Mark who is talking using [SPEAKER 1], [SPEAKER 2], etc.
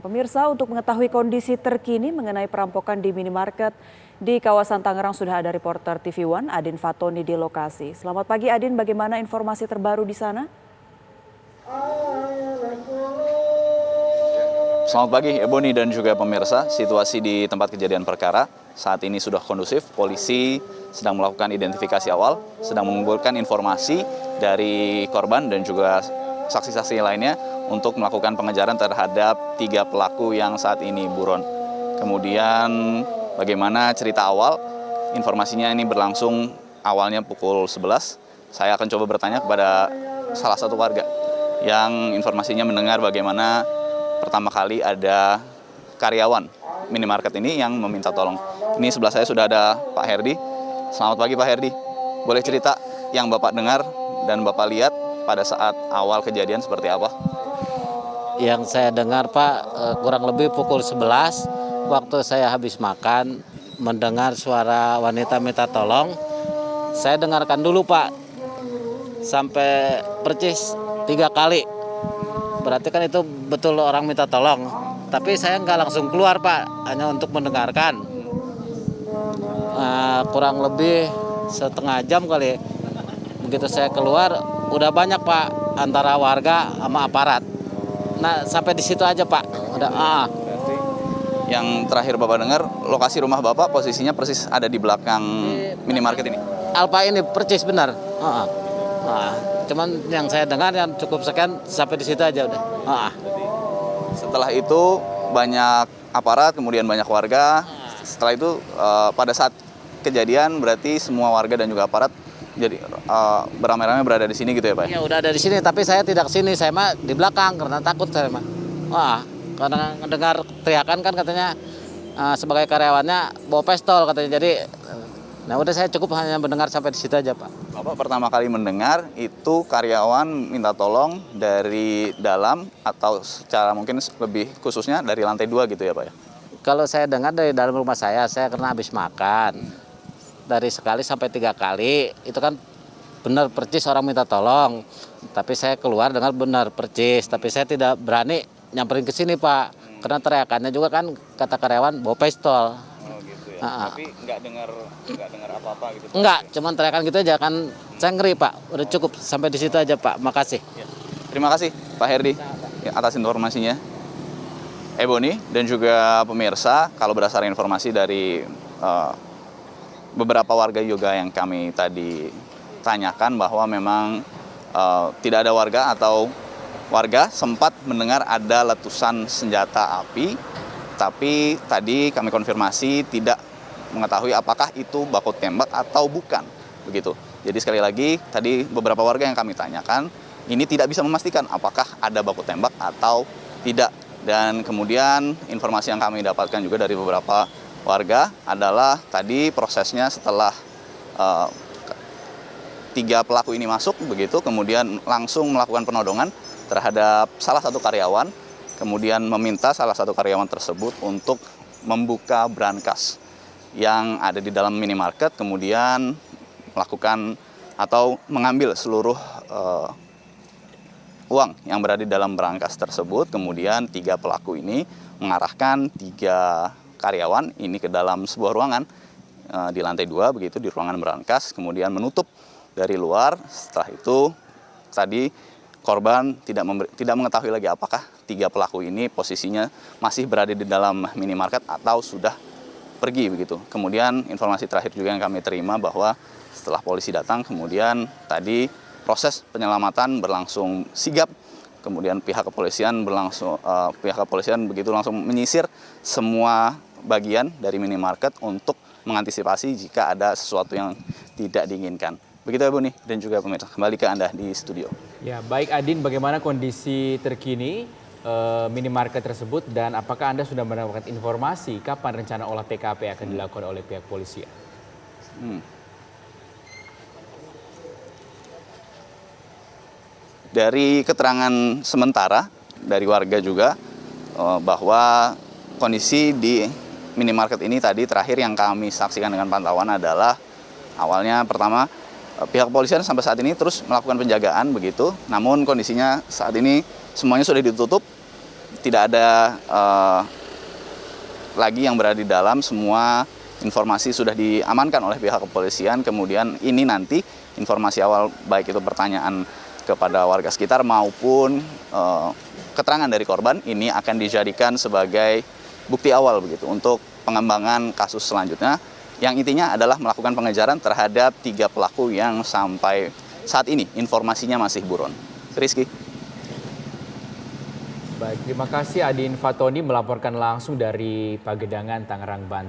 [SPEAKER 1] Pemirsa, untuk mengetahui kondisi terkini mengenai perampokan di minimarket di kawasan Tangerang sudah ada reporter TV One Adin Fatoni di lokasi. Selamat pagi Adin, bagaimana informasi terbaru di sana?
[SPEAKER 2] Selamat pagi Ebony dan juga pemirsa. Situasi di tempat kejadian perkara saat ini sudah kondusif. Polisi sedang melakukan identifikasi awal, sedang mengumpulkan informasi dari korban dan juga saksi-saksi lainnya untuk melakukan pengejaran terhadap 3 pelaku yang saat ini buron. Kemudian bagaimana cerita awal? Informasinya ini berlangsung awalnya pukul 11. Saya akan coba bertanya kepada salah satu warga yang informasinya mendengar bagaimana pertama kali ada karyawan minimarket ini yang meminta tolong. Ini sebelah saya sudah ada Pak Herdi. Selamat pagi Pak Herdi. Boleh cerita yang Bapak dengar dan Bapak lihat pada saat awal kejadian seperti apa?
[SPEAKER 3] Yang saya dengar Pak, kurang lebih pukul 11 waktu saya habis makan mendengar suara wanita minta tolong. Saya dengarkan dulu Pak sampai percis 3 kali. Berarti kan itu betul orang minta tolong. Tapi saya nggak langsung keluar Pak, hanya untuk mendengarkan. Kurang lebih setengah jam kali. Begitu saya keluar, udah banyak Pak antara warga sama aparat. Nah sampai di situ aja Pak. Udah.
[SPEAKER 2] Yang terakhir Bapak dengar, lokasi rumah Bapak posisinya persis ada di belakang minimarket ini.
[SPEAKER 3] Alfa ini percis benar. Cuman yang saya dengar yang cukup sekian sampai di situ aja udah.
[SPEAKER 2] Setelah itu banyak aparat, kemudian banyak warga. Setelah itu pada saat kejadian berarti semua warga dan juga aparat jadi beramai-ramai berada di sini gitu ya Pak?
[SPEAKER 3] Iya udah ada di sini, tapi saya tidak sini, saya mah di belakang karena takut saya mah. Karena mendengar teriakan kan katanya sebagai karyawannya bawa pistol katanya, jadi nah udah saya cukup hanya mendengar sampai di situ aja Pak.
[SPEAKER 2] Bapak pertama kali mendengar itu karyawan minta tolong dari dalam atau secara mungkin lebih khususnya dari lantai 2 gitu ya Pak ya?
[SPEAKER 3] Kalau saya dengar dari dalam rumah saya karena habis makan. Dari sekali sampai 3 kali, itu kan benar percis orang minta tolong. Tapi saya keluar dengar benar percis, tapi saya tidak berani nyamperin ke sini Pak. Karena teriakannya juga kan kata karyawan bawa pistol.
[SPEAKER 2] Oh gitu ya. Tapi nggak dengar apa-apa gitu?
[SPEAKER 3] Enggak, cuman teriakan gitu aja kan. Saya ngeri Pak, udah cukup sampai di situ aja Pak, makasih.
[SPEAKER 2] Ya. Terima kasih Pak Herdi atas informasinya. Ebony dan juga pemirsa, kalau berdasarkan informasi dari beberapa warga juga yang kami tadi tanyakan bahwa memang tidak ada warga atau warga sempat mendengar ada letusan senjata api, tapi tadi kami konfirmasi tidak mengetahui apakah itu baku tembak atau bukan, begitu. Jadi sekali lagi tadi beberapa warga yang kami tanyakan ini tidak bisa memastikan apakah ada baku tembak atau tidak. Dan kemudian informasi yang kami dapatkan juga dari beberapa warga adalah tadi prosesnya setelah 3 pelaku ini masuk begitu, kemudian langsung melakukan penodongan terhadap salah satu karyawan, kemudian meminta salah satu karyawan tersebut untuk membuka brankas yang ada di dalam minimarket, kemudian melakukan atau mengambil seluruh uang yang berada di dalam brankas tersebut. Kemudian 3 pelaku ini mengarahkan 3 karyawan ini ke dalam sebuah ruangan di lantai 2 begitu, di ruangan brankas, kemudian menutup dari luar. Setelah itu tadi korban tidak mengetahui lagi apakah 3 pelaku ini posisinya masih berada di dalam minimarket atau sudah pergi begitu. Kemudian informasi terakhir juga yang kami terima bahwa setelah polisi datang, kemudian tadi proses penyelamatan berlangsung sigap. Kemudian pihak kepolisian begitu langsung menyisir semua bagian dari minimarket untuk mengantisipasi jika ada sesuatu yang tidak diinginkan. Begitu ya Bu nih, dan juga pemirsa, kembali ke Anda di studio.
[SPEAKER 4] Ya, baik Adin, bagaimana kondisi terkini minimarket tersebut dan apakah Anda sudah mendapatkan informasi kapan rencana olah TKP akan dilakukan oleh pihak polisian?
[SPEAKER 2] Dari keterangan sementara dari warga juga bahwa kondisi di minimarket ini tadi terakhir yang kami saksikan dengan pantauan adalah awalnya pertama pihak kepolisian sampai saat ini terus melakukan penjagaan begitu, namun kondisinya saat ini semuanya sudah ditutup tidak ada lagi yang berada di dalam, semua informasi sudah diamankan oleh pihak kepolisian. Kemudian ini nanti informasi awal baik itu pertanyaan kepada warga sekitar maupun keterangan dari korban ini akan dijadikan sebagai bukti awal begitu untuk pengembangan kasus selanjutnya, yang intinya adalah melakukan pengejaran terhadap 3 pelaku yang sampai saat ini informasinya masih buron. Rizky.
[SPEAKER 4] Baik, terima kasih Adin Fatoni melaporkan langsung dari Pagedangan, Tangerang, Banten.